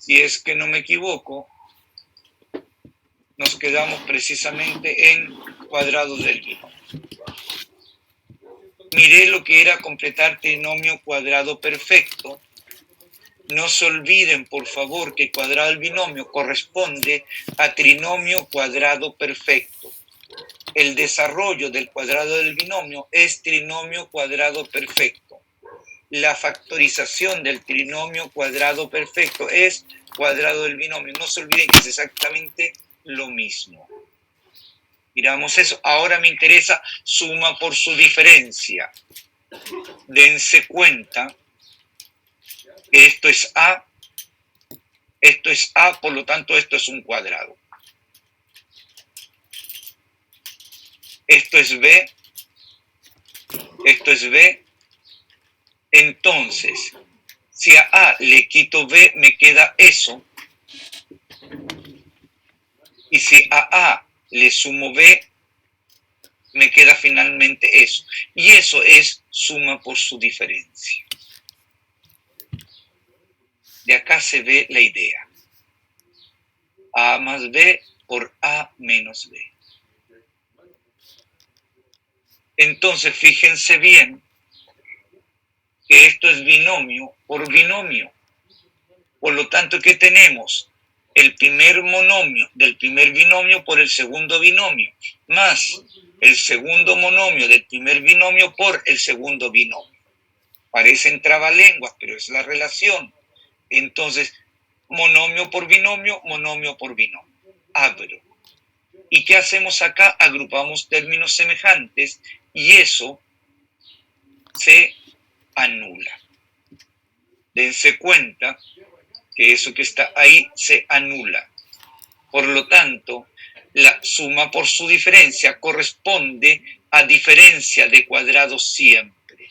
Si es que no me equivoco, nos quedamos precisamente en cuadrado del binomio. Miré lo que era completar trinomio cuadrado perfecto. No se olviden, por favor, que cuadrado del binomio corresponde a trinomio cuadrado perfecto. El desarrollo del cuadrado del binomio es trinomio cuadrado perfecto. La factorización del trinomio cuadrado perfecto es cuadrado del binomio. No se olviden que es exactamente lo mismo. Miramos eso. Ahora me interesa suma por su diferencia. Dense cuenta que esto es A, por lo tanto esto es un cuadrado. Esto es B, esto es B. Entonces, si a A le quito B, me queda eso. Y si a A le sumo B, me queda finalmente eso. Y eso es suma por su diferencia. De acá se ve la idea. A más B por A menos B. Entonces, fíjense bien que esto es binomio por binomio. Por lo tanto, ¿qué tenemos? El primer monomio del primer binomio por el segundo binomio, más el segundo monomio del primer binomio por el segundo binomio. Parecen trabalenguas, pero es la relación. Entonces, monomio por binomio, monomio por binomio. Abro. ¿Y qué hacemos acá? Agrupamos términos semejantes y eso se anula. Dense cuenta que eso que está ahí se anula. Por lo tanto, la suma por su diferencia corresponde a diferencia de cuadrados siempre.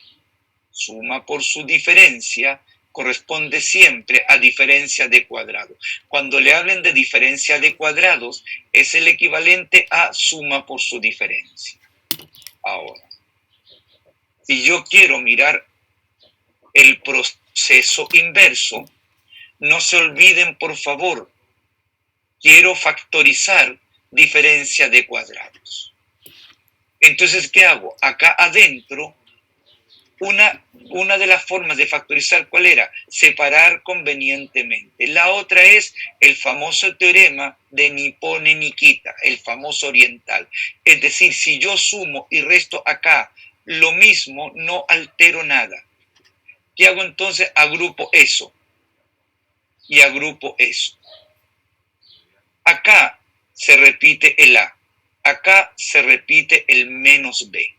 Suma por su diferencia corresponde siempre a diferencia de cuadrados. Cuando le hablen de diferencia de cuadrados, es el equivalente a suma por su diferencia. Ahora, si yo quiero mirar el proceso inverso, no se olviden, por favor, quiero factorizar diferencia de cuadrados. Entonces, ¿qué hago? Acá adentro, una de las formas de factorizar, ¿cuál era? Separar convenientemente. La otra es el famoso teorema de ni pone ni quita, el famoso oriental. Es decir, si yo sumo y resto acá lo mismo, no altero nada. ¿Qué hago entonces? Agrupo eso y agrupo eso. Acá se repite el A, acá se repite el menos B.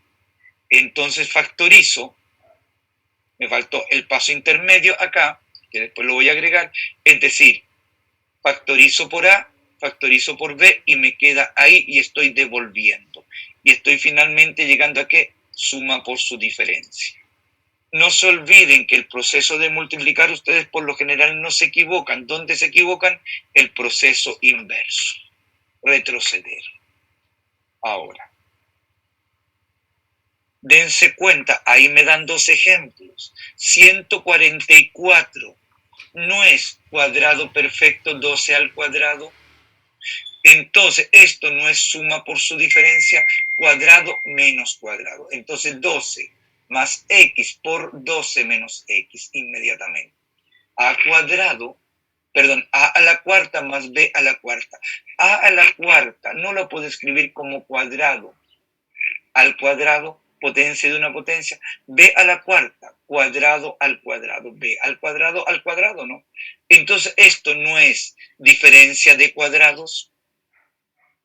Entonces factorizo, me faltó el paso intermedio acá, que después lo voy a agregar, es decir, factorizo por A, factorizo por B y me queda ahí y estoy devolviendo. Y estoy finalmente llegando a que suma por su diferencia. No se olviden que el proceso de multiplicar, ustedes por lo general no se equivocan. ¿Dónde se equivocan? El proceso inverso. Retroceder. Ahora, dense cuenta, ahí me dan dos ejemplos. 144 no es cuadrado perfecto 12 al cuadrado. Entonces, esto no es suma por su diferencia, cuadrado menos cuadrado. Entonces, 12 más x por 12 menos x inmediatamente. A cuadrado, perdón, a a la cuarta más b a la cuarta. A a la cuarta no lo puedo escribir como cuadrado. Al cuadrado, potencia de una potencia. B a la cuarta, cuadrado al cuadrado. B al cuadrado, ¿no? Entonces, esto no es diferencia de cuadrados,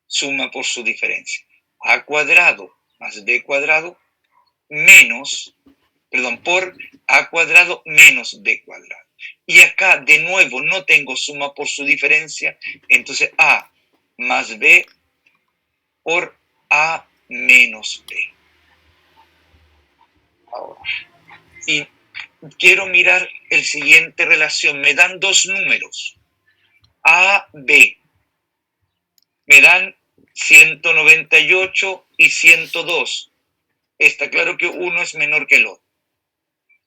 suma por su diferencia. A cuadrado más b cuadrado menos, perdón, por a cuadrado menos b cuadrado. Y acá, de nuevo, no tengo suma por su diferencia, entonces a más b por a menos b. Ahora, y quiero mirar el siguiente relación. Me dan dos números, a, b. Me dan 198 y 102. Está claro que uno es menor que el otro.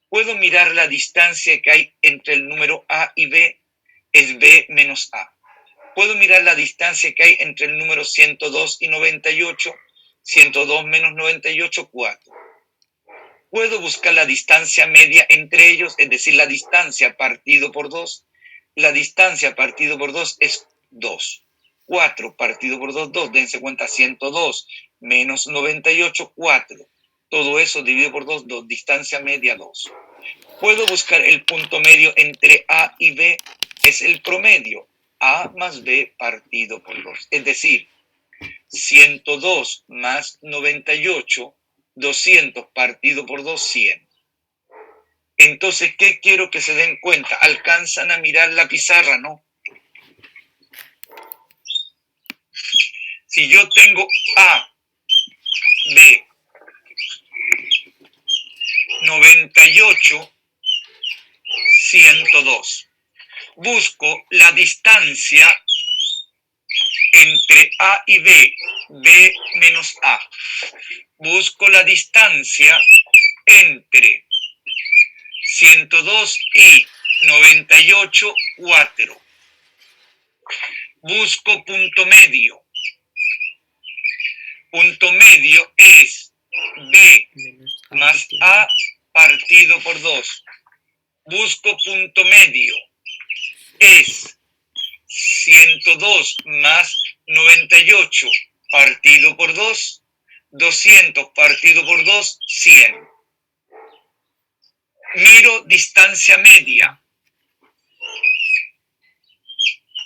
Puedo mirar la distancia que hay entre el número A y B. es B menos A. Puedo mirar la distancia que hay entre el número 102 y 98. 102 menos 98, 4. Puedo buscar la distancia media entre ellos, es decir, la distancia partido por 2. La distancia partido por 2 es 2. 4 partido por 2, 2. Dense cuenta, 102 menos 98, 4. Todo eso dividido por 2, 2. Distancia media, 2. Puedo buscar el punto medio entre A y B, es el promedio. A más B partido por 2. Es decir, 102 más 98, 200 partido por 2, 100. Entonces, ¿qué quiero que se den cuenta? Alcanzan a mirar la pizarra, ¿no? Si yo tengo A, B, 98, 102. Busco la distancia entre A y B, B menos A. Busco la distancia entre 102 y 98, 4. Busco punto medio. Punto medio es B más A partido por 2. Busco punto medio. Es 102 más 98 partido por 2. 200 partido por 2, 100. Miro distancia media.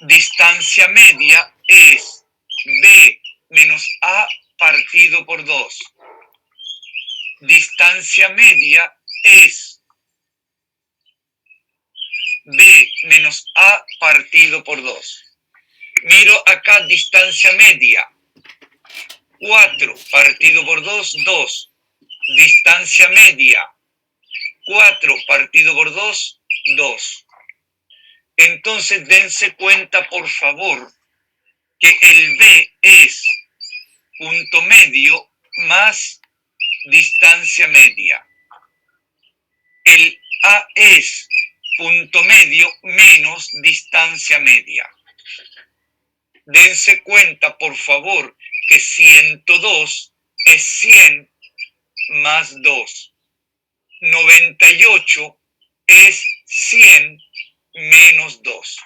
Distancia media es B menos A partido por 2. Distancia media es B menos A partido por 2. Miro acá distancia media. 4 partido por 2, 2. Distancia media. 4 partido por 2, 2. Entonces dense cuenta, por favor, que el B es punto medio más distancia media. El A es punto medio menos distancia media. Dense cuenta, por favor, que 102 es 100 más 2. 98 es 100 menos 2.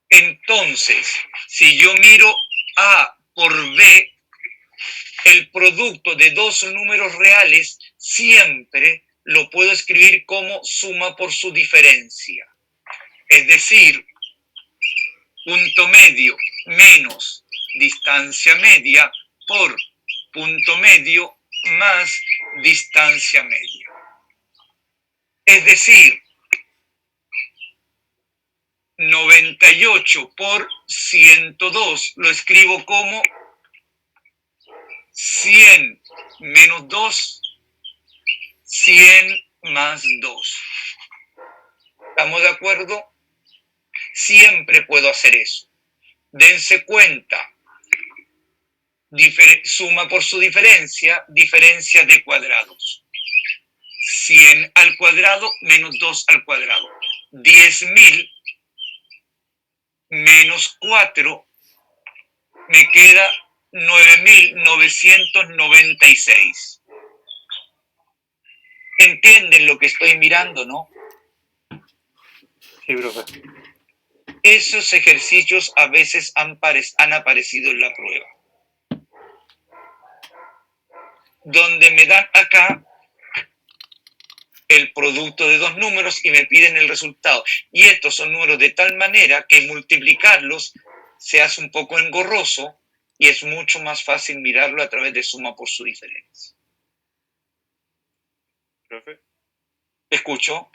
Entonces, si yo miro A por B, el producto de dos números reales siempre lo puedo escribir como suma por su diferencia. Es decir, punto medio menos distancia media por punto medio más distancia media. Es decir, 98 por 102 lo escribo como 100 menos 2, 100 más 2. ¿Estamos de acuerdo? Siempre puedo hacer eso. Dense cuenta. Suma por su diferencia, diferencia de cuadrados. 100 al cuadrado menos 2 al cuadrado. 10.000 menos 4 me queda 9.996. ¿Entienden lo que estoy mirando, no? Sí, profe. Esos ejercicios a veces han aparecido en la prueba. Donde me dan acá el producto de dos números y me piden el resultado. Y estos son números de tal manera que multiplicarlos se hace un poco engorroso y es mucho más fácil mirarlo a través de suma por su diferencia. Profe, ¿Escucho?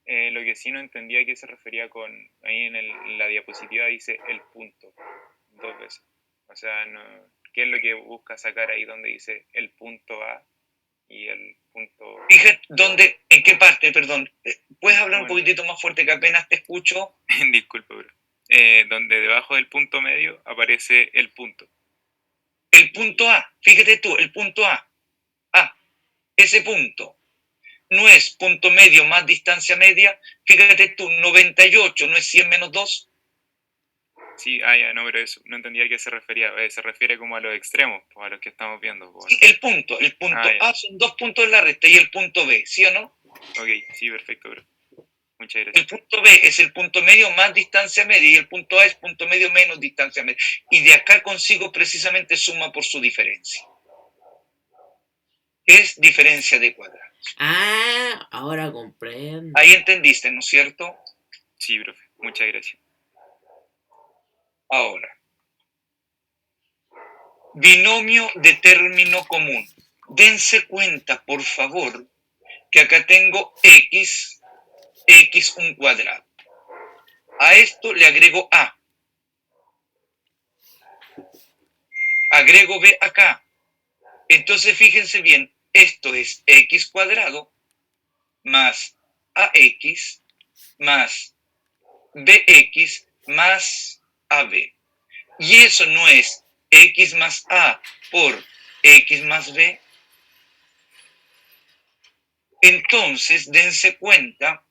lo que sí no entendía a qué se refería con, ahí en la diapositiva dice el punto, 2 veces. O sea, no, ¿qué es lo que busca sacar ahí donde dice el punto A y el punto... Fíjate, ¿dónde, en qué parte, perdón? ¿Puedes hablar un poquitito más fuerte que apenas te escucho? Disculpe, bro. Donde debajo del punto medio aparece el punto. El punto A, fíjate tú, el punto A. A, ese punto. no es punto medio más distancia media. Fíjate tú, 98 no es 100 menos 2. Sí, ya, no, pero eso, no entendía a qué se refería. Se refiere como a los extremos, pues, a los que estamos viendo. Pues, Sí, ¿no? el punto Ya. A son 2 puntos en la recta y el punto B, ¿sí o no? Ok, sí, perfecto, bro. Muchas El gracias. punto B es el punto medio más distancia media y el punto A es punto medio menos distancia media. Y de acá consigo precisamente suma por su diferencia. Es diferencia de cuadrados. Ah, ahora comprendo. Ahí entendiste, ¿no es cierto? Sí, profe, muchas gracias. Ahora, binomio de término común. Dense cuenta, por favor, que acá tengo x un cuadrado. A esto le agrego a. Agrego b acá. Entonces fíjense bien, esto es x cuadrado más ax más bx más ab. Y eso no es x más a por x más b. Entonces dense cuenta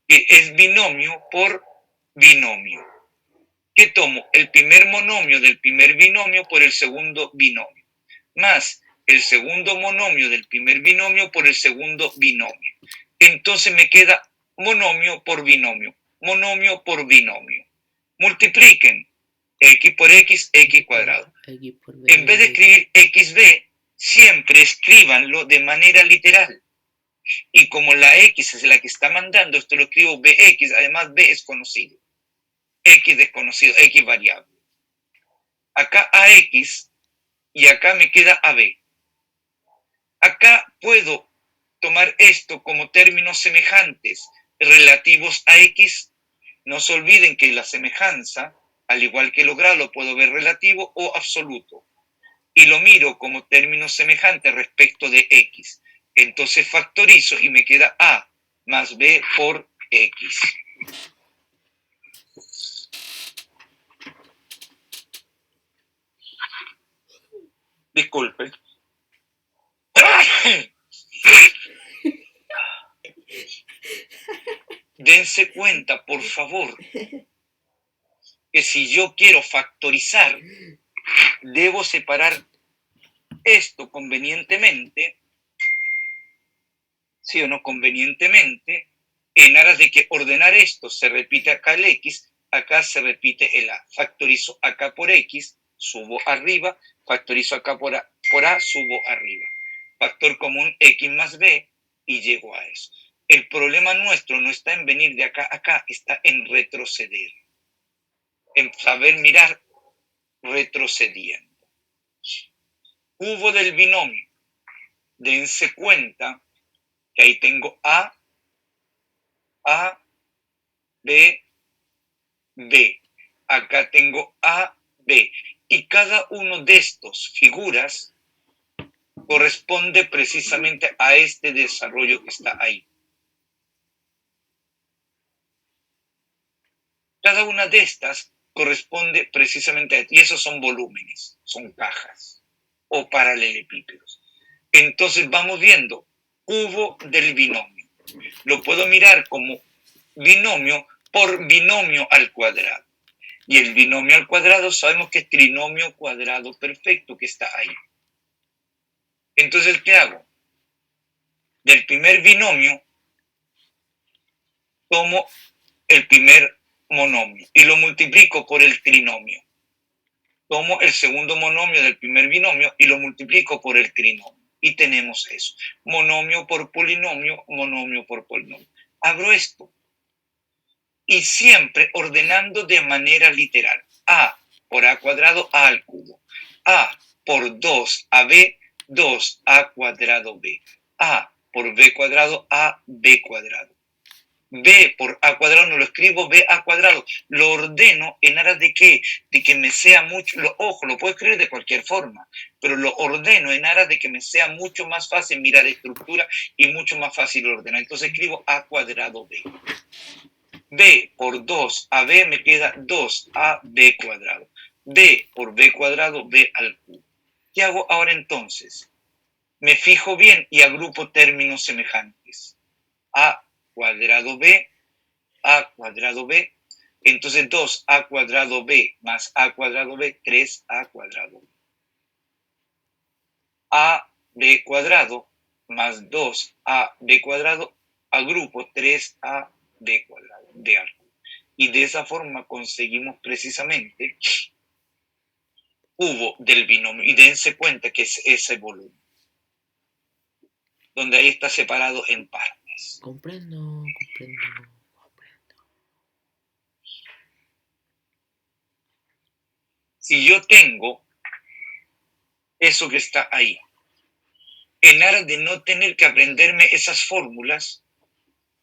que es binomio por binomio. Que tomo el primer monomio del primer binomio por el segundo binomio, más el segundo monomio del primer binomio por el segundo binomio. Entonces me queda monomio por binomio, monomio por binomio. Multipliquen x por x, x cuadrado. X por B, En vez de escribir xb, siempre escríbanlo de manera literal. Y como la x es la que está mandando, esto lo escribo bx, además b es conocido. X desconocido, X variable. Acá AX y acá me queda AB. Acá puedo tomar esto como términos semejantes relativos a X. No se olviden que la semejanza, al igual que el grado, lo puedo ver relativo o absoluto. Y lo miro como términos semejantes respecto de X. Entonces factorizo y me queda A más B por X. Disculpe. Dense cuenta, por favor, que si yo quiero factorizar, debo separar esto convenientemente, sí o no convenientemente, en aras de que ordenar esto se repite acá el X, acá se repite el A. Factorizo acá por X, subo arriba, factorizo acá por A, subo arriba. Factor común X más B y llego a eso. El problema nuestro no está en venir de acá a acá, está en retroceder. En saber mirar retrocediendo. Cubo del binomio. Dense cuenta que ahí tengo A, B, B. Acá tengo A, B. Y cada uno de estos figuras corresponde precisamente a este desarrollo que está ahí. Cada una de estas corresponde precisamente a esto. Y esos son volúmenes, son cajas o paralelepípedos. Entonces vamos viendo cubo del binomio. Lo puedo mirar como binomio por binomio al cuadrado. Y el binomio al cuadrado sabemos que es trinomio cuadrado perfecto que está ahí. Entonces, ¿qué hago? Del primer binomio tomo el primer monomio y lo multiplico por el trinomio. Tomo el segundo monomio del primer binomio y lo multiplico por el trinomio. Y tenemos eso. Monomio por polinomio, monomio por polinomio. Abro esto. Y siempre ordenando de manera literal. A por A cuadrado, A al cubo. A por 2AB, 2A cuadrado B. A por B cuadrado, A B cuadrado. B por A cuadrado no lo escribo B A cuadrado, lo ordeno en aras de qué, de que me sea mucho, ojo, lo puedo escribir de cualquier forma, pero lo ordeno en aras de que me sea mucho más fácil mirar estructura y mucho más fácil ordenar. Entonces escribo A cuadrado B. B por 2AB me queda 2AB cuadrado. B por B cuadrado, B al cubo. ¿Qué hago ahora entonces? me fijo bien y agrupo términos semejantes. A cuadrado B, A cuadrado B. Entonces 2A cuadrado B más A cuadrado B, 3A cuadrado B. AB cuadrado más 2AB cuadrado, agrupo 3AB cuadrado de algo. Y de esa forma conseguimos precisamente cubo del binomio. Y dense cuenta que es ese volumen, donde ahí está separado en partes. Comprendo. Si yo tengo eso que está ahí, en aras de no tener que aprenderme esas fórmulas,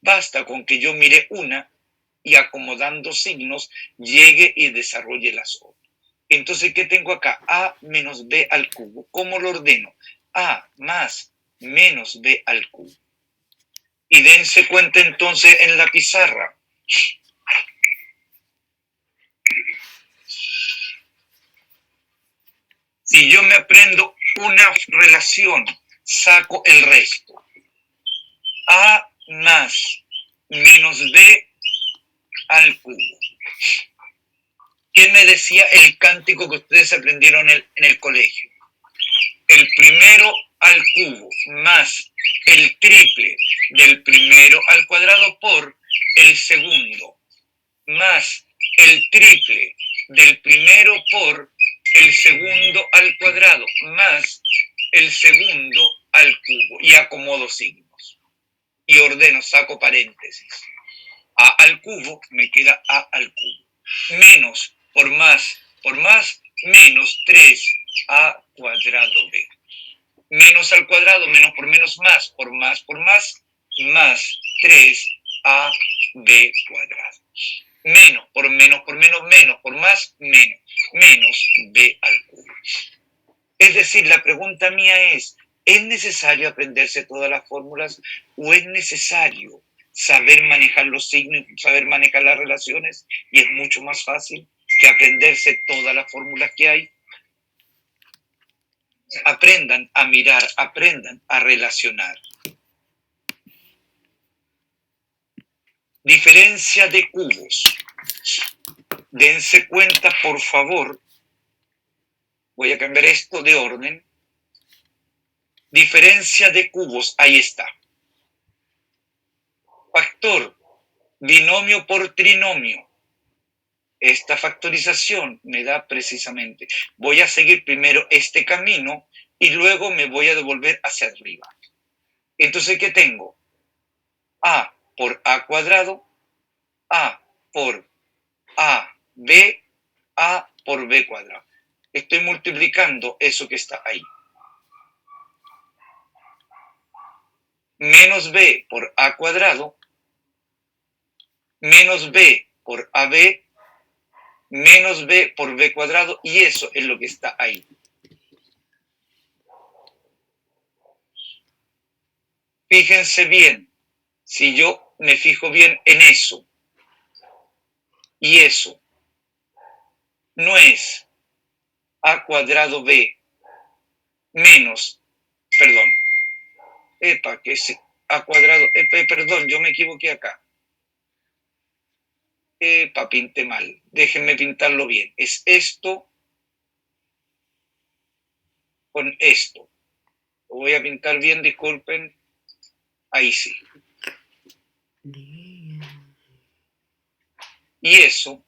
basta con que yo mire una y acomodando signos llegue y desarrolle las otras. Entonces, ¿qué tengo acá? A menos B al cubo. ¿Cómo lo ordeno? A más menos B al cubo. Y dense cuenta entonces en la pizarra. Si yo me aprendo una relación, saco el resto. A más menos B al cubo. ¿Qué me decía el cántico que ustedes aprendieron en el colegio? El primero al cubo más el triple del primero al cuadrado por el segundo más el triple del primero por el segundo al cuadrado más el segundo al cubo. Y acomodo signos. Y ordeno, saco paréntesis. A al cubo me queda A al cubo. Menos por más, menos 3A cuadrado B. Menos al cuadrado, menos, por más, más 3AB cuadrado. Menos, por menos, por más, menos B al cubo. Es decir, la pregunta mía es necesario aprenderse todas las fórmulas o es necesario saber manejar los signos, saber manejar las relaciones y es mucho más fácil que aprenderse todas las fórmulas que hay? Aprendan a mirar, aprendan a relacionar. Diferencia de cubos. Dense cuenta, por favor. Voy a cambiar esto de orden. Diferencia de cubos, ahí está. Factor, binomio por trinomio. Esta factorización me da precisamente, voy a seguir primero este camino y luego me voy a devolver hacia arriba. Entonces, ¿qué tengo? A por A cuadrado, A por AB, A por B cuadrado. Estoy multiplicando eso que está ahí. Menos B por A cuadrado, menos B por AB, menos B por B cuadrado, y eso es lo que está ahí. Fíjense bien, si yo me fijo bien en eso, y eso no es A cuadrado B menos, perdón, que es A cuadrado, perdón, yo me equivoqué acá. Pinté mal, déjenme pintarlo bien. Es esto con esto. Lo voy a pintar bien, disculpen. Ahí sí. Y eso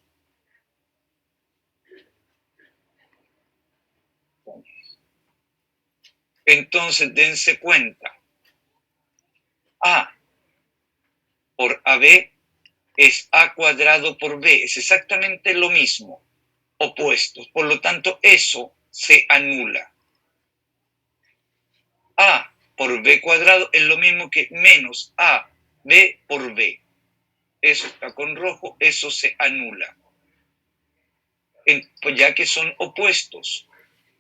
entonces dense cuenta. A por AB es A cuadrado por B. Es exactamente lo mismo. Opuestos. Por lo tanto, eso se anula. A por B cuadrado es lo mismo que menos AB por B. Eso está con rojo, eso se anula. Pues ya que son opuestos.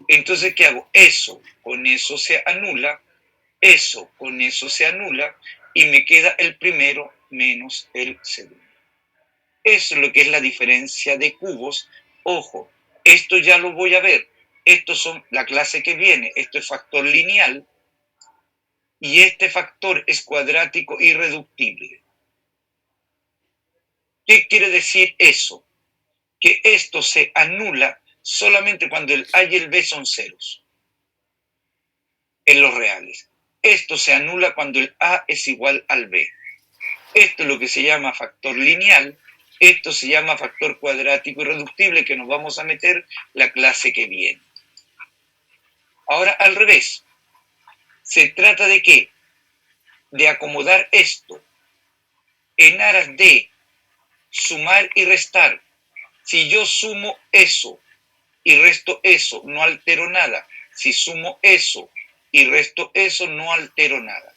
Entonces, ¿qué hago? Eso con eso se anula, eso con eso se anula, y me queda el primero menos el segundo. Eso es lo que es la diferencia de cubos. Ojo, esto ya lo voy a ver. Estos son la clase que viene. Esto es factor lineal. y este factor es cuadrático irreductible. ¿Qué quiere decir eso? Que esto se anula solamente cuando el A y el B son ceros en los reales. Esto se anula cuando el A es igual al B. Esto es lo que se llama factor lineal. Esto se llama factor cuadrático irreductible, que nos vamos a meter la clase que viene. Ahora, al revés. ¿Se trata de qué? De acomodar esto en aras de sumar y restar. Si yo sumo eso y resto eso, no altero nada. Si sumo eso y resto eso, no altero nada.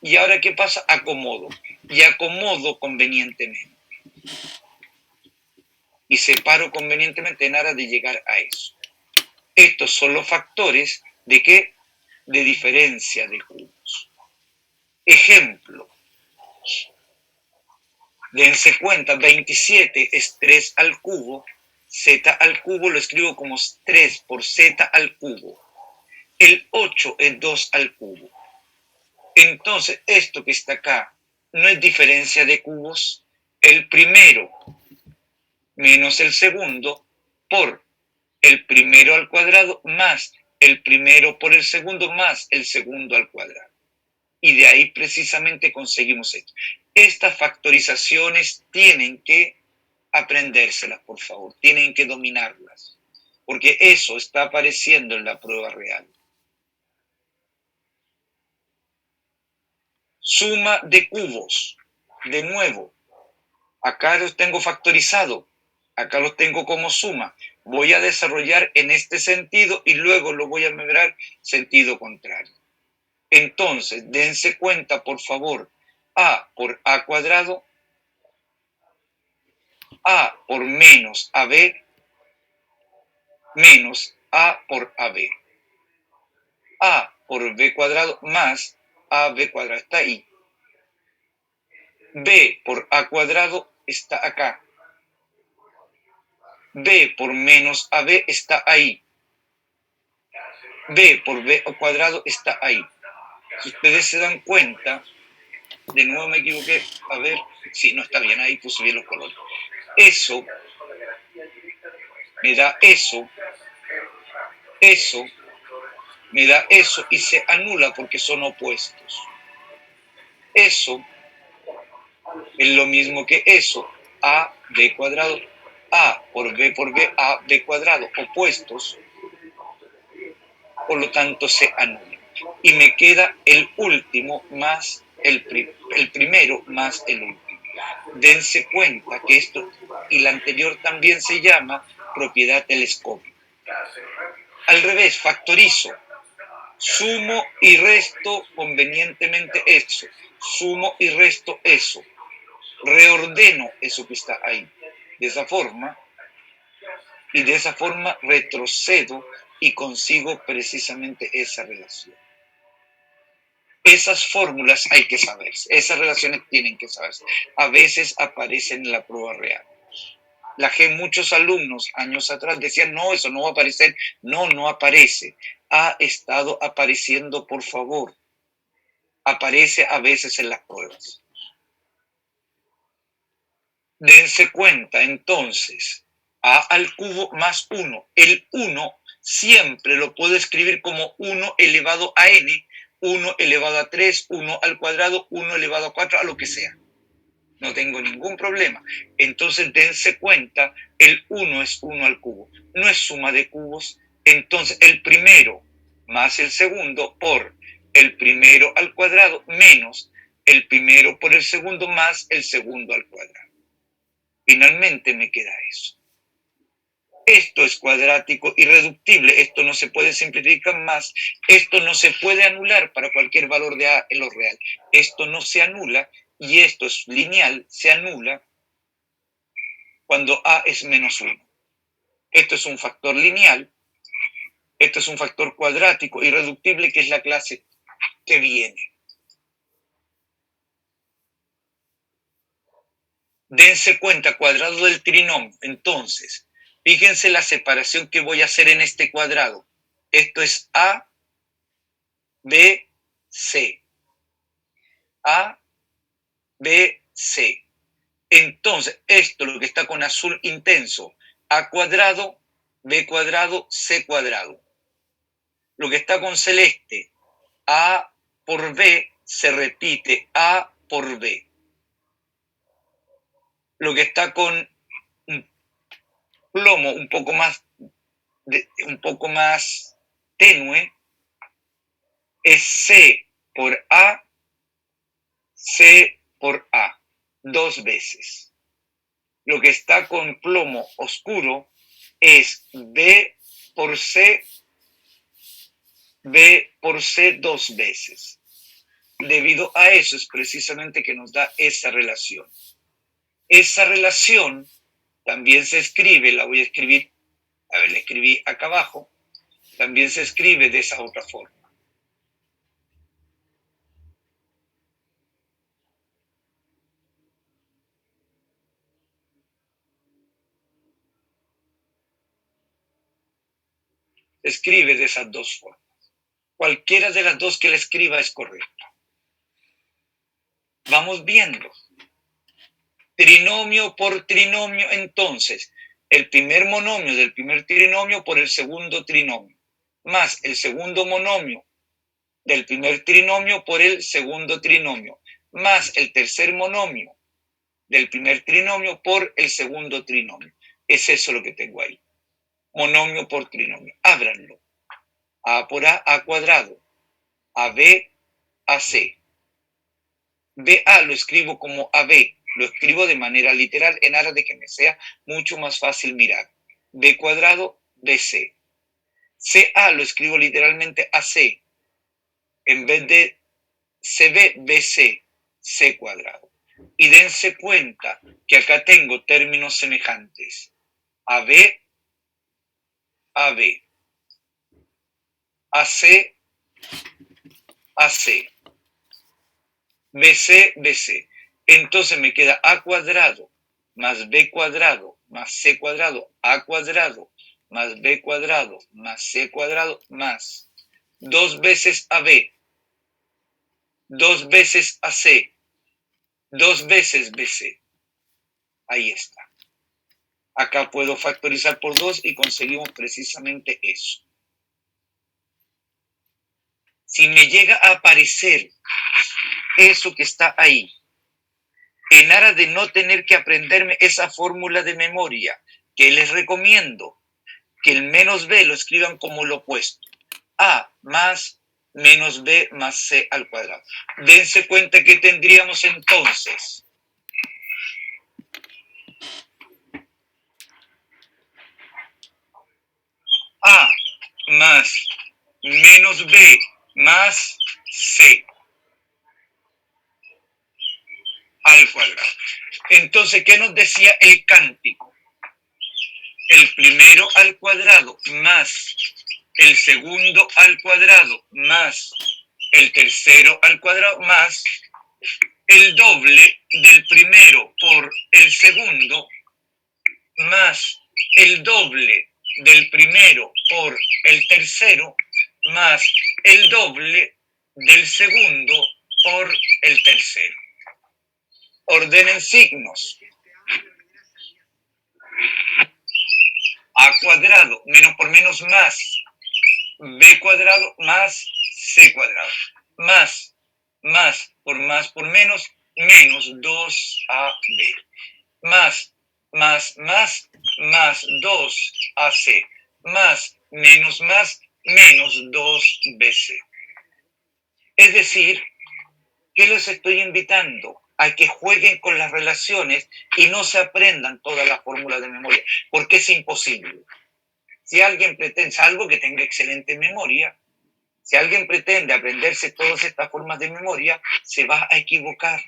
¿Y ahora qué pasa? Acomodo. Y acomodo convenientemente. Y separo convenientemente en aras de llegar a eso. Estos son los factores de qué? De diferencia de cubos. Ejemplo. Dense cuenta, 27 es 3 al cubo, z al cubo lo escribo como 3 por z al cubo. El 8 es 2 al cubo. Entonces, esto que está acá no es diferencia de cubos. El primero menos el segundo por el primero al cuadrado más el primero por el segundo más el segundo al cuadrado. Y de ahí precisamente conseguimos esto. Estas factorizaciones tienen que aprendérselas, por favor. Tienen que dominarlas. Porque eso está apareciendo en la prueba real. Suma de cubos. De nuevo, acá los tengo factorizado. Acá los tengo como suma. Voy a desarrollar en este sentido y luego lo voy a mejorar sentido contrario. Entonces, dense cuenta, por favor, a por a cuadrado, a por menos ab, menos a por ab. A por b cuadrado más ab cuadrado está ahí. B por a cuadrado está acá. B por menos ab está ahí. B por b al cuadrado está ahí. Si ustedes se dan cuenta, de nuevo me equivoqué, a ver, sí, no está bien, ahí puse bien los colores. Eso me da eso, eso me da eso y se anula porque son opuestos. Eso es lo mismo que eso, a b cuadrado, a por b, a b cuadrado, opuestos, por lo tanto se anula. Y me queda el último más el primero más el último. Dense cuenta que esto y la anterior también se llama propiedad telescópica. Al revés, factorizo. Sumo y resto convenientemente eso. Sumo y resto eso. Reordeno eso que está ahí. De esa forma. Y de esa forma retrocedo y consigo precisamente esa relación. Esas fórmulas hay que saberse, esas relaciones tienen que saberse. A veces aparecen en la prueba real. Muchos alumnos años atrás decían, no, eso no va a aparecer. No, no aparece. Ha estado apareciendo, por favor. Aparece a veces en las pruebas. Dense cuenta, entonces, a al cubo más 1. El 1 siempre lo puedo escribir como 1 elevado a n, 1 elevado a 3, 1 al cuadrado, 1 elevado a 4, a lo que sea. No tengo ningún problema. Entonces, dense cuenta, el 1 es 1 al cubo. No es suma de cubos. Entonces, el primero más el segundo por el primero al cuadrado menos el primero por el segundo más el segundo al cuadrado. Finalmente me queda eso. Esto es cuadrático irreductible, esto no se puede simplificar más, esto no se puede anular para cualquier valor de a en lo real. Esto no se anula y esto es lineal, se anula cuando a es menos 1. Esto es un factor lineal, esto es un factor cuadrático irreductible que es la clase que viene. Dense cuenta, cuadrado del trinomio, entonces, fíjense la separación que voy a hacer en este cuadrado. Esto es A, B, C. A, B, C. Entonces, esto, lo que está con azul intenso, A cuadrado, B cuadrado, C cuadrado. Lo que está con celeste, A por B, se repite A por B. Lo que está con plomo un poco más tenue es C por A, C por A, 2 veces. Lo que está con plomo oscuro es B por C, B por C 2 veces. Debido a eso es precisamente que nos da esa relación. Esa relación también se escribe, la voy a escribir, a ver, la escribí acá abajo, también se escribe de esa otra forma. Se escribe de esas dos formas. Cualquiera de las dos que la escriba es correcta. Vamos viendo. Trinomio por trinomio, entonces, el primer monomio del primer trinomio por el segundo trinomio, más el segundo monomio del primer trinomio por el segundo trinomio, más el tercer monomio del primer trinomio por el segundo trinomio. Es eso lo que tengo ahí. Monomio por trinomio. Ábranlo. A por A cuadrado. AB, AC. BA lo escribo como AB. Lo escribo de manera literal en aras de que me sea mucho más fácil mirar. B cuadrado, BC. CA lo escribo literalmente AC. En vez de CB, BC, C cuadrado. Y dense cuenta que acá tengo términos semejantes. AB, AB. AC, AC. BC, BC. Entonces me queda A cuadrado más B cuadrado más C cuadrado, A cuadrado más B cuadrado más C cuadrado más 2 veces AB, 2 veces AC, 2 veces BC. Ahí está. Acá puedo factorizar por 2 y conseguimos precisamente eso. Si me llega a aparecer eso que está ahí, en aras de no tener que aprenderme esa fórmula de memoria, que les recomiendo que el menos b lo escriban como lo opuesto. A más menos b más c al cuadrado. Dense cuenta que tendríamos entonces A más menos b más c al cuadrado. Entonces, ¿qué nos decía el cántico? El primero al cuadrado más el segundo al cuadrado más el tercero al cuadrado más el doble del primero por el segundo más el doble del primero por el tercero más el doble del segundo por el tercero. Ordenen signos. A cuadrado menos por menos más b cuadrado más c cuadrado más por menos 2ab más 2ac más menos 2bc. Es decir, ¿qué les estoy invitando? A que jueguen con las relaciones y no se aprendan todas las fórmulas de memoria, porque es imposible. Si alguien pretende, salvo que tenga excelente memoria, si alguien pretende aprenderse todas estas formas de memoria, se va a equivocar.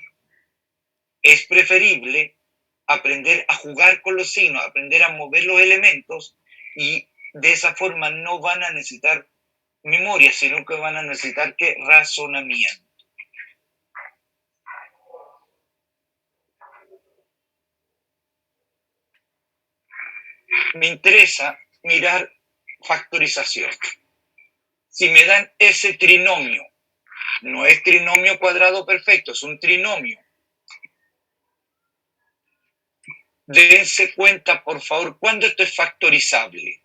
Es preferible aprender a jugar con los signos, aprender a mover los elementos, y de esa forma no van a necesitar memoria, sino que van a necesitar ¿qué? Razonamiento. Me interesa mirar factorización. Si me dan ese trinomio No es trinomio cuadrado perfecto, es un trinomio. Dense cuenta, por favor, ¿cuándo esto es factorizable?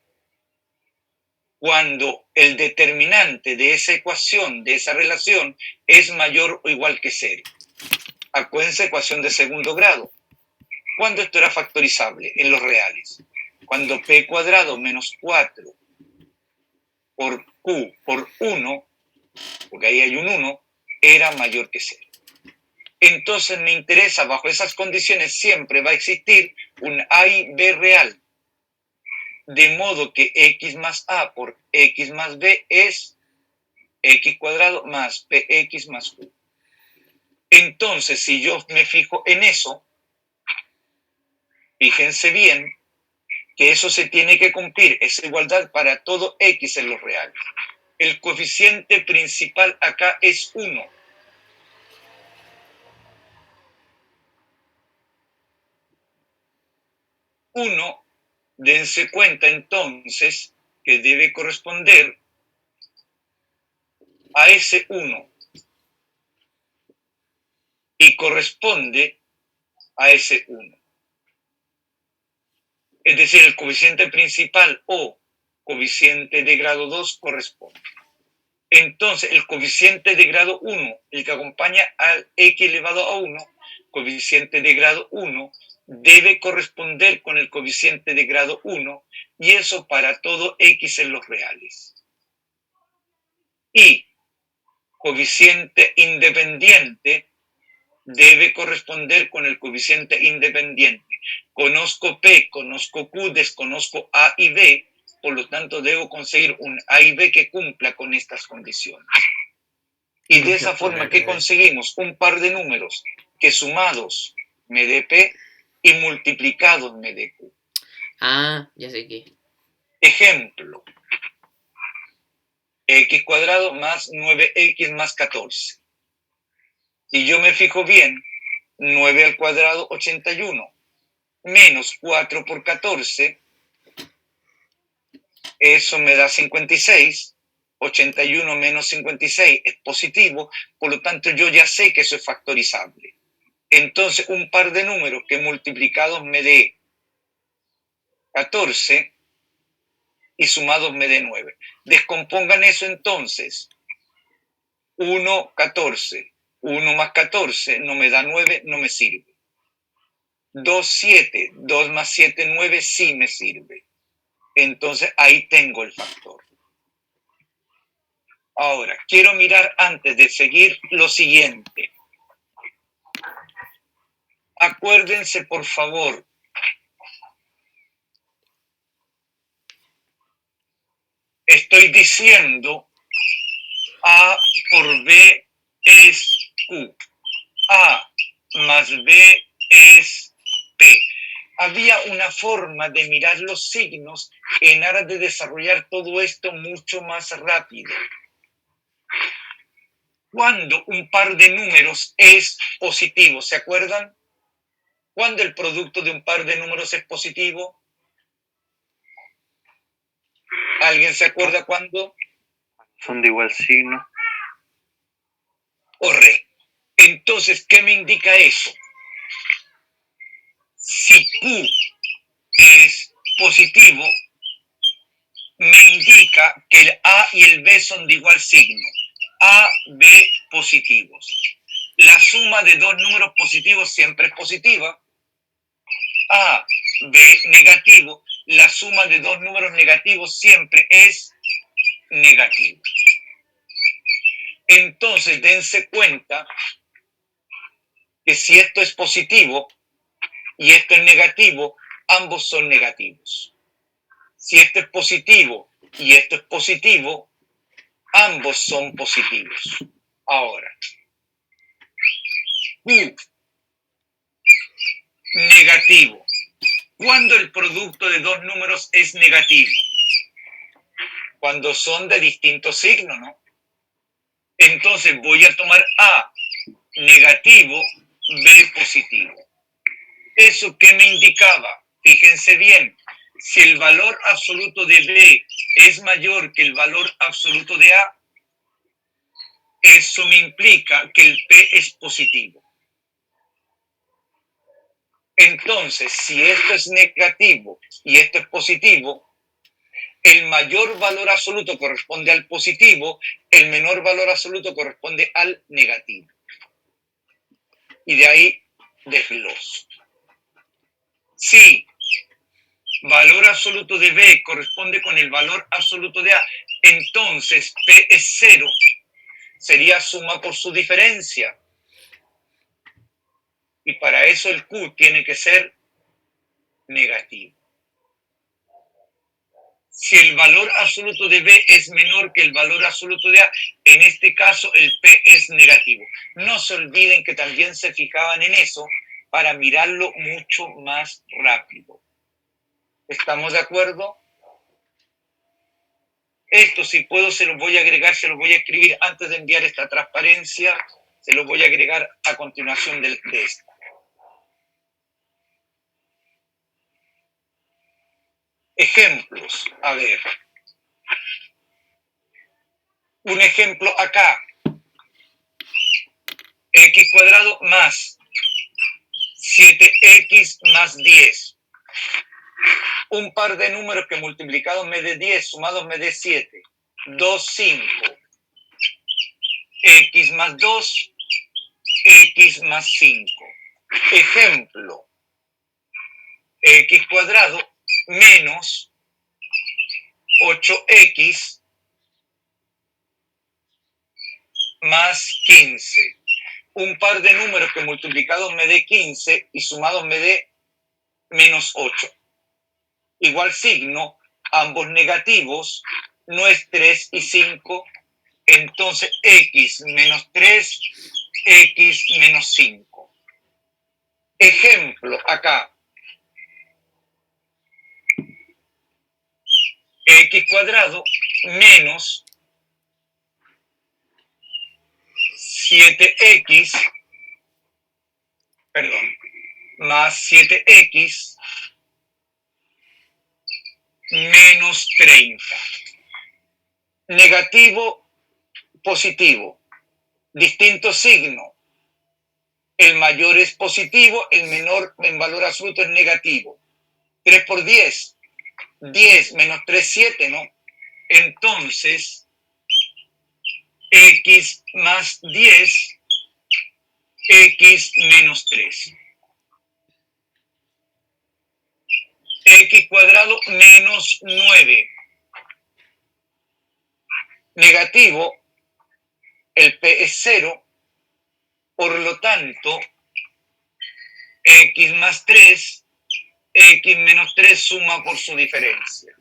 Cuando el determinante de esa ecuación, de esa relación, es mayor o igual que 0. Acuérdense, ecuación de segundo grado. ¿Cuándo esto era factorizable? En los reales. Cuando p cuadrado menos 4 por q por 1, porque ahí hay un 1, era mayor que 0. Entonces me interesa, bajo esas condiciones siempre va a existir un A y B real. De modo que x más a por x más b es x cuadrado más px más q. Entonces, si yo me fijo en eso, fíjense bien que eso se tiene que cumplir, esa igualdad para todo x en los reales. El coeficiente principal acá es 1. Uno, dense cuenta entonces que debe corresponder a ese 1 y corresponde a ese 1. Es decir, el coeficiente principal o coeficiente de grado 2 corresponde. Entonces, el coeficiente de grado 1, el que acompaña al x elevado a 1, coeficiente de grado 1, debe corresponder con el coeficiente de grado 1, y eso para todo x en los reales. Y coeficiente independiente debe corresponder con el coeficiente independiente. Conozco P, conozco Q, desconozco A y B, por lo tanto debo conseguir un A y B que cumpla con estas condiciones. Y de esa forma, ¿qué conseguimos? Un par de números que sumados me dé P y multiplicados me dé Q. Ah, ya sé qué. Ejemplo, x cuadrado más 9x más 14. Si yo me fijo bien, 9 al cuadrado, 81, menos 4 por 14, eso me da 56, 81 menos 56 es positivo, por lo tanto yo ya sé que eso es factorizable. Entonces, un par de números que multiplicados me dé 14 y sumados me dé 9. Descompongan eso entonces. 1, 14. 1 más 14 no me da 9, no me sirve. 2, 7. 2 más 7, 9, sí me sirve. Entonces, ahí tengo el factor. Ahora, quiero mirar antes de seguir lo siguiente. Acuérdense, por favor, estoy diciendo A por B es Q. A más B es P. Había una forma de mirar los signos en aras de desarrollar todo esto mucho más rápido. Cuando un par de números es positivo, ¿se acuerdan? ¿Cuándo el producto de un par de números es positivo? ¿Alguien se acuerda cuándo? Son de igual signo. Correcto. Entonces, ¿qué me indica eso? Si Q es positivo, me indica que el A y el B son de igual signo. A, B positivos. La suma de dos números positivos siempre es positiva. A, B negativo. La suma de dos números negativos siempre es negativa. Entonces, dense cuenta que si esto es positivo y esto es negativo, ambos son negativos. Si esto es positivo y esto es positivo, ambos son positivos. Ahora, Q negativo. ¿Cuándo el producto de dos números es negativo? Cuando son de distintos signos, ¿no? Entonces voy a tomar A negativo, B positivo. ¿Eso qué me indicaba? Fíjense bien, si el valor absoluto de B es mayor que el valor absoluto de A, Eso me implica que el P es positivo. Entonces, si esto es negativo y esto es positivo, el mayor valor absoluto corresponde al positivo, el menor valor absoluto corresponde al negativo. Y de ahí desgloso. Si valor absoluto de B corresponde con el valor absoluto de A, entonces P es 0. Sería suma por su diferencia. Y para eso el Q tiene que ser negativo. Si el valor absoluto de B es menor que el valor absoluto de A, en este caso el P es negativo. No se olviden que también se fijaban en eso para mirarlo mucho más rápido. ¿Estamos de acuerdo? Esto, si puedo, se los voy a agregar, se los voy a escribir antes de enviar esta transparencia, se los voy a agregar a continuación de esta. Ejemplos, a ver. Un ejemplo acá. X cuadrado más 7x más 10. Un par de números que multiplicados me dé 10, sumados me dé 7. 2, 5. X más 2, X más 5. Ejemplo. X cuadrado menos 8x más 15. Un par de números que multiplicados me dé 15 y sumados me dé menos 8. Igual signo, ambos negativos, no es 3 y 5, entonces x menos 3, x menos 5. Ejemplo, acá. X cuadrado menos 7x, más 7x menos 30. Negativo, positivo. Distinto signo. El mayor es positivo, el menor en valor absoluto es negativo. 3 por 10. 10 menos 3, 7, ¿no? Entonces, x más 10, x menos 3. X cuadrado menos 9. Negativo, el P es 0, por lo tanto, x más 3, x menos 3 suma por su diferencia.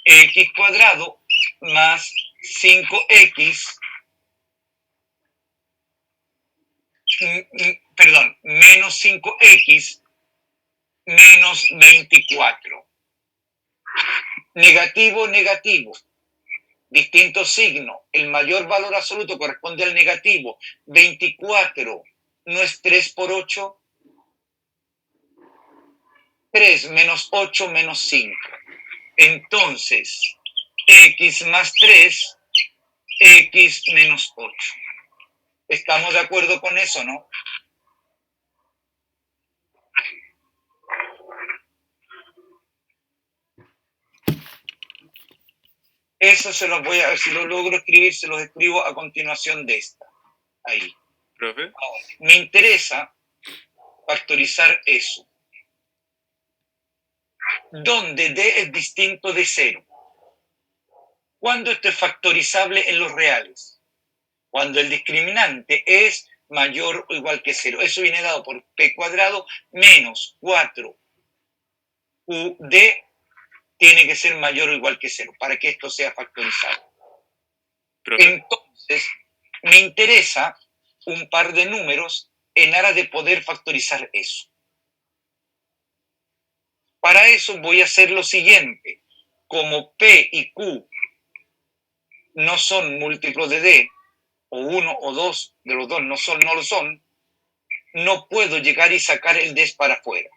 X cuadrado más 5x, menos 5x menos 24. Negativo, negativo. Distinto signo. El mayor valor absoluto corresponde al negativo. 24 no es 3 por 8. 3 menos 8 menos 5. Entonces, x más 3, x menos 8. ¿Estamos de acuerdo con eso, no? Eso se los voy a ver, si lo logro escribir, se los escribo a continuación de esta. Ahí. ¿Profe? Ahora, me interesa factorizar eso. Donde D es distinto de 0. ¿Cuándo esto es factorizable en los reales? Cuando el discriminante es mayor o igual que 0. Eso viene dado por P cuadrado menos 4 UD tiene que ser mayor o igual que 0 para que esto sea factorizable. ¿Profe? Entonces, me interesa un par de números en aras de poder factorizar eso. Para eso voy a hacer lo siguiente. Como P y Q no son múltiplos de D, o uno o dos de los dos no lo son, no puedo llegar y sacar el D para afuera.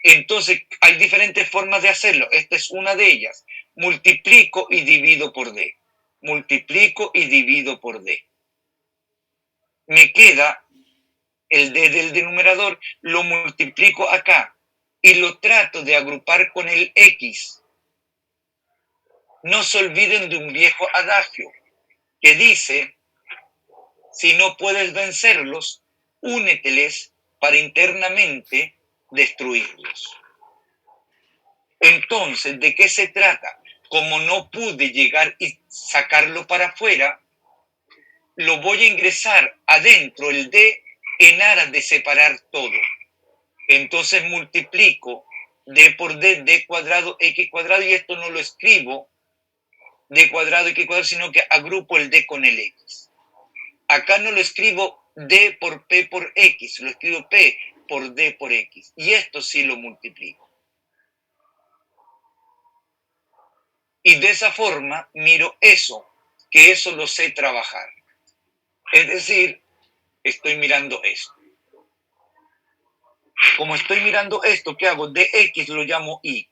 Entonces, hay diferentes formas de hacerlo. Esta es una de ellas. Multiplico y divido por D. Multiplico y divido por D. Me queda el D del denominador, lo multiplico acá y lo trato de agrupar con el X. No se olviden de un viejo adagio que dice, si no puedes vencerlos, úneteles para internamente destruirlos. Entonces, ¿de qué se trata? Como no pude llegar y sacarlo para afuera, lo voy a ingresar adentro, el D, en aras de separar todo. Entonces multiplico D por D, D cuadrado, X cuadrado, y esto no lo escribo D cuadrado, X cuadrado, sino que agrupo el D con el X. Acá no lo escribo D por P por X, lo escribo P por D por X. Y esto sí lo multiplico. Y de esa forma miro eso, que eso lo sé trabajar. Es decir, estoy mirando esto. Como estoy mirando esto, ¿qué hago? De X lo llamo Y.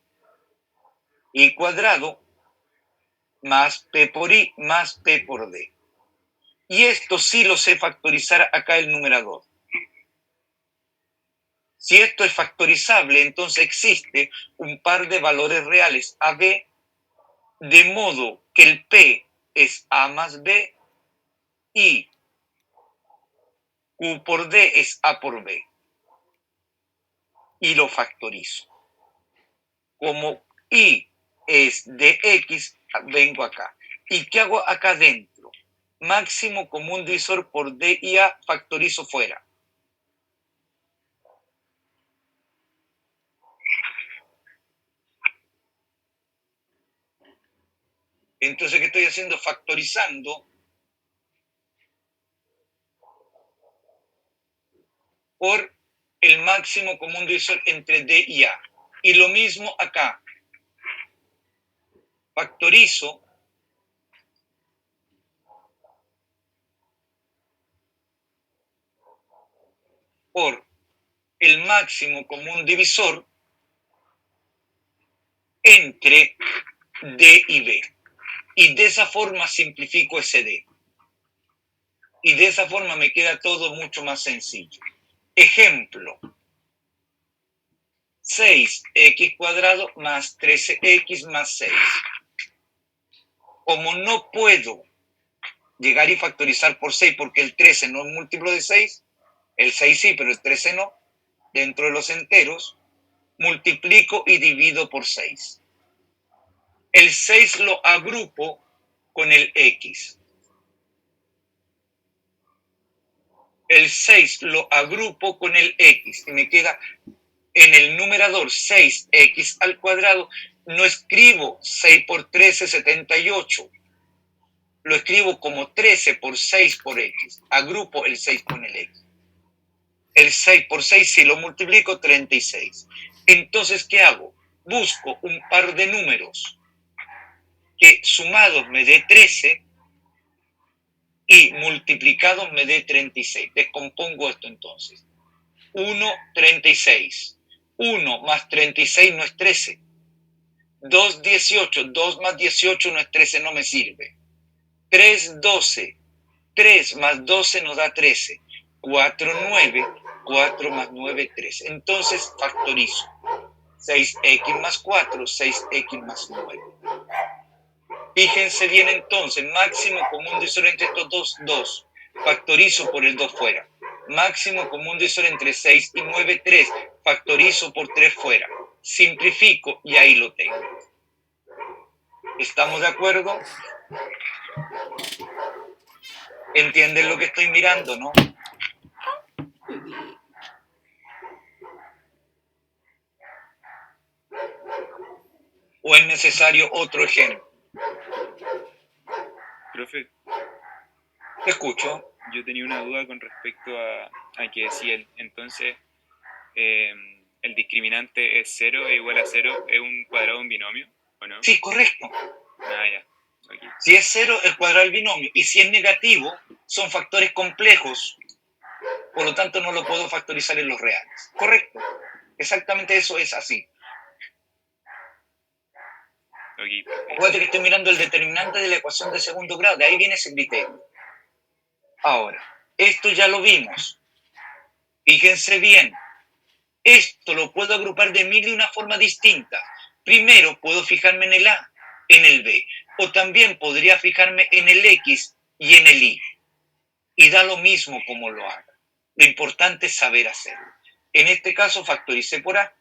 Y cuadrado más P por I más P por D. Y esto sí lo sé factorizar acá el numerador. Si esto es factorizable, entonces existe un par de valores reales AB, de modo que el P es A más B y Q por D es A por B. Y lo factorizo. Como Y es de X, vengo acá. ¿Y qué hago acá dentro? Máximo común divisor por D y A, factorizo fuera. Entonces, ¿qué estoy haciendo? Factorizando por el máximo común divisor entre D y A. Y lo mismo acá. Factorizo por el máximo común divisor entre D y B. Y de esa forma simplifico ese D. Y de esa forma me queda todo mucho más sencillo. Ejemplo. 6x cuadrado más 13x más 6. Como no puedo llegar y factorizar por 6 porque el 13 no es múltiplo de 6, el 6 sí, pero el 13 no, dentro de los enteros, multiplico y divido por 6. El 6 lo agrupo con el X. El 6 lo agrupo con el X y me queda en el numerador 6x al cuadrado. No escribo 6 por 13, 78. Lo escribo como 13 por 6 por X. Agrupo el 6 con el X. El 6 por 6, si lo multiplico, 36. Entonces, ¿qué hago? Busco un par de números que sumados me dé 13 y multiplicados me dé 36. Descompongo esto entonces. 1, 36. 1 más 36 no es 13. 2, 18. 2 más 18 no es 13, no me sirve. 3, 12. 3 más 12 nos da 13. 4, 9. 4 más 9, 13. Entonces factorizo. 6x más 4, 6x más 9. Fíjense bien entonces, máximo común divisor entre estos dos, 2. Factorizo por el 2 fuera. Máximo común divisor entre 6 y 9, 3. Factorizo por 3 fuera. Simplifico y ahí lo tengo. ¿Estamos de acuerdo? ¿Entienden lo que estoy mirando, no? ¿O es necesario otro ejemplo? Profe, Te escucho. yo tenía una duda con respecto a que si entonces el discriminante es 0 e igual a 0, ¿es un cuadrado de un binomio o no? Sí, correcto. Ah, ya. Aquí. Si es 0, es cuadrado del binomio. Y si es negativo, son factores complejos. Por lo tanto, no lo puedo factorizar en los reales. Correcto. Exactamente eso es así. Ok, perfecto. Acuérdate que estoy mirando el determinante de la ecuación de segundo grado, de ahí viene ese criterio. Ahora, esto ya lo vimos. Fíjense bien, esto lo puedo agrupar de mil y una forma distinta. Primero, puedo fijarme en el A, en el B, o también podría fijarme en el X y en el Y. Y da lo mismo como lo haga. Lo importante es saber hacerlo. En este caso factoricé por A,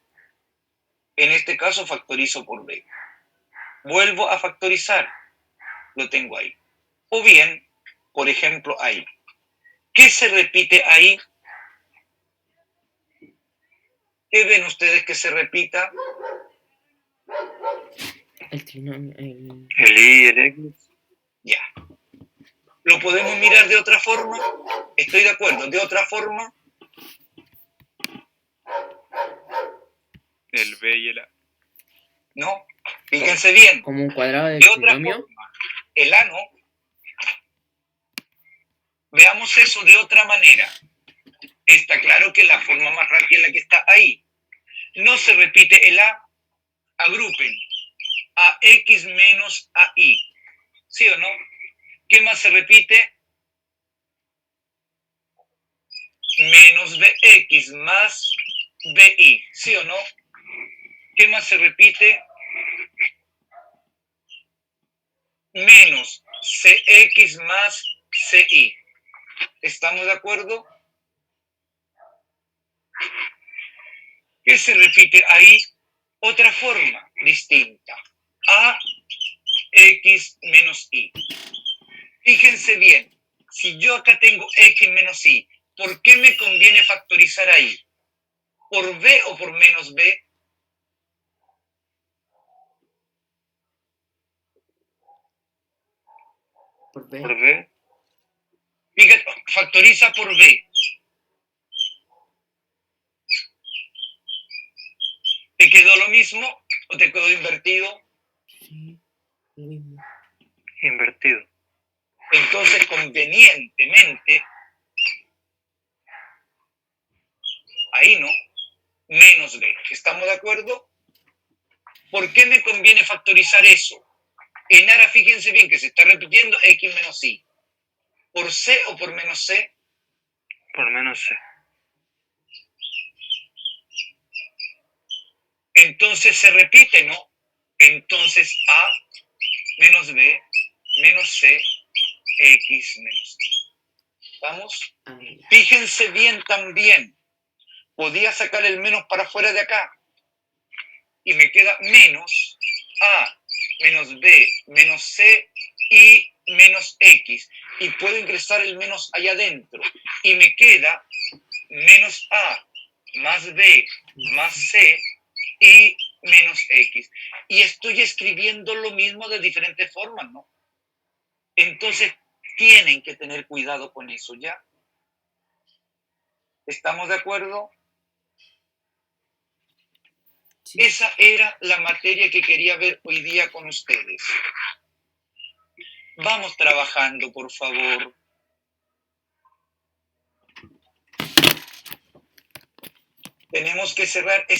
en este caso factorizo por B. Vuelvo a factorizar, lo tengo ahí. O bien, por ejemplo, ahí. ¿Qué se repite ahí? ¿Qué ven ustedes que se repita? El trinomio. El y y el x. Ya. ¿Lo podemos mirar de otra forma? Estoy de acuerdo. ¿De otra forma? El B y el A. No. Fíjense bien. Como un cuadrado de De otra trinomio. forma. El A no. Veamos eso de otra manera. Está claro que la forma más rápida es la que está ahí. No se repite el A. Agrupen. AX menos AI. ¿Sí o no? ¿Qué más se repite? Menos BX más BI. ¿Sí o no? ¿Qué más se repite? Menos CX más CI. ¿Estamos de acuerdo? ¿Qué se repite ahí? Otra forma distinta. AX menos I. Fíjense bien, si yo acá tengo X menos Y, ¿por qué me conviene factorizar ahí? ¿Por B o por menos B? Por B. Por b. Fíjate, factoriza por B. ¿Te quedó lo mismo o te quedó invertido? Sí, lo mismo. Invertido. Entonces, convenientemente, ahí no, menos B. ¿Estamos de acuerdo? ¿Por qué me conviene factorizar eso? En ARA, fíjense bien que se está repitiendo X menos Y. ¿Por C o por menos C? Por menos c. Entonces se repite, ¿no? Entonces A menos B menos C, X menos Y. ¿Vamos? Ah, ya. Fíjense bien también. Podía sacar el menos para afuera de acá. Y me queda menos A menos B menos C y menos X. Y puedo ingresar el menos allá adentro. Y me queda menos A más B más C y menos X. Y estoy escribiendo lo mismo de diferentes formas, ¿no? Entonces, tienen que tener cuidado con eso, ¿ya? ¿Estamos de acuerdo? Sí. Esa era la materia que quería ver hoy día con ustedes. Vamos trabajando, por favor. Tenemos que cerrar este